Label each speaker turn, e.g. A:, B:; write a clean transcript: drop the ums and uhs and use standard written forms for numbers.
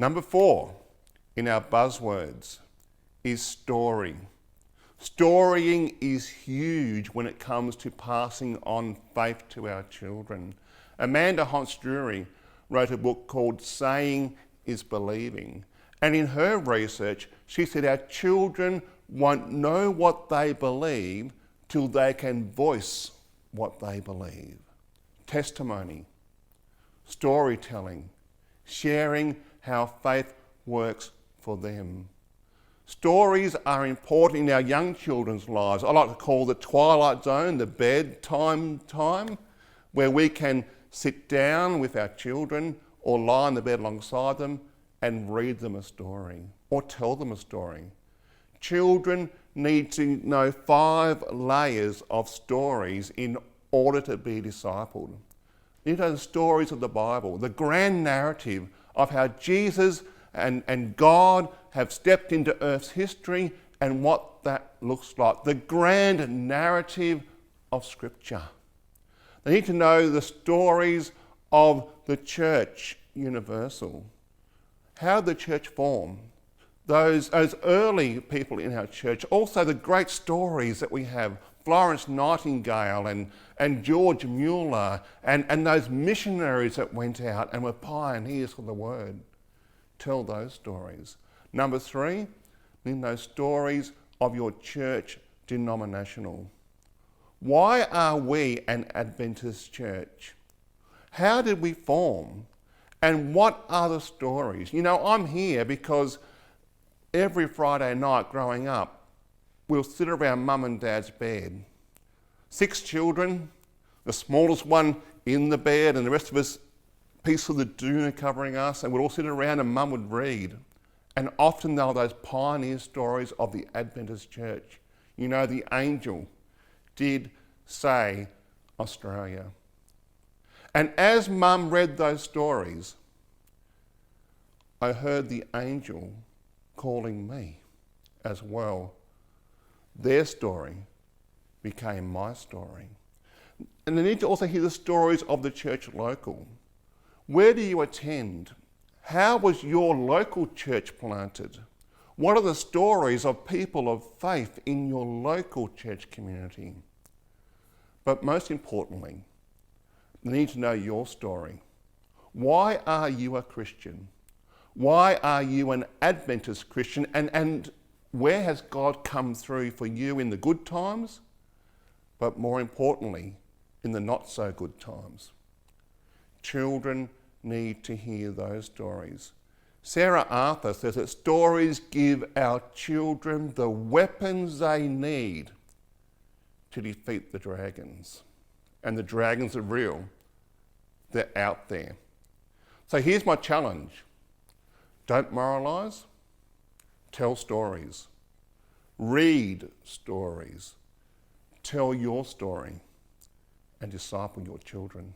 A: Number 4 in our buzzwords is story. Storying is huge when it comes to passing on faith to our children. Amanda Honts-Drury wrote a book called Saying is Believing. And in her research, she said our children won't know what they believe till they can voice what they believe. Testimony, storytelling, sharing how faith works for them. Stories are important in our young children's lives. I like to call the twilight zone the bedtime time, where we can sit down with our children or lie in the bed alongside them and read them a story or tell them a story. Children need to know 5 layers of stories in order to be discipled. You know, the stories of the Bible, the grand narrative of how Jesus and God have stepped into Earth's history and what that looks like. The grand narrative of Scripture. They need to know the stories of the church universal. How the church formed. Those early people in our church. Also the great stories that we have. Florence Nightingale and George Mueller and those missionaries that went out and were pioneers for the word. Tell those stories. Number 3, in those stories of your church denominational. Why are we an Adventist church? How did we form? And what are the stories? You know, I'm here because every Friday night growing up, we'll sit around mum and dad's bed. 6 children, the smallest one in the bed and the rest of us piece of the doona covering us, and we'd all sit around and mum would read. And often they were those pioneer stories of the Adventist church. You know, the angel did say Australia. And as mum read those stories, I heard the angel calling me as well. Their story became my story. And I need to also hear the stories of the church local. Where do you attend? How was your local church planted? What are the stories of people of faith in your local church community? But most importantly, you need to know your story. Why are you a Christian? Why are you an Adventist Christian? And where has God come through for you in the good times, but more importantly, in the not so good times? Children need to hear those stories. Sarah Arthur says that stories give our children the weapons they need to defeat the dragons. And the dragons are real. They're out there. So here's my challenge. Don't moralise. Tell stories. Read stories. Tell your story and disciple your children.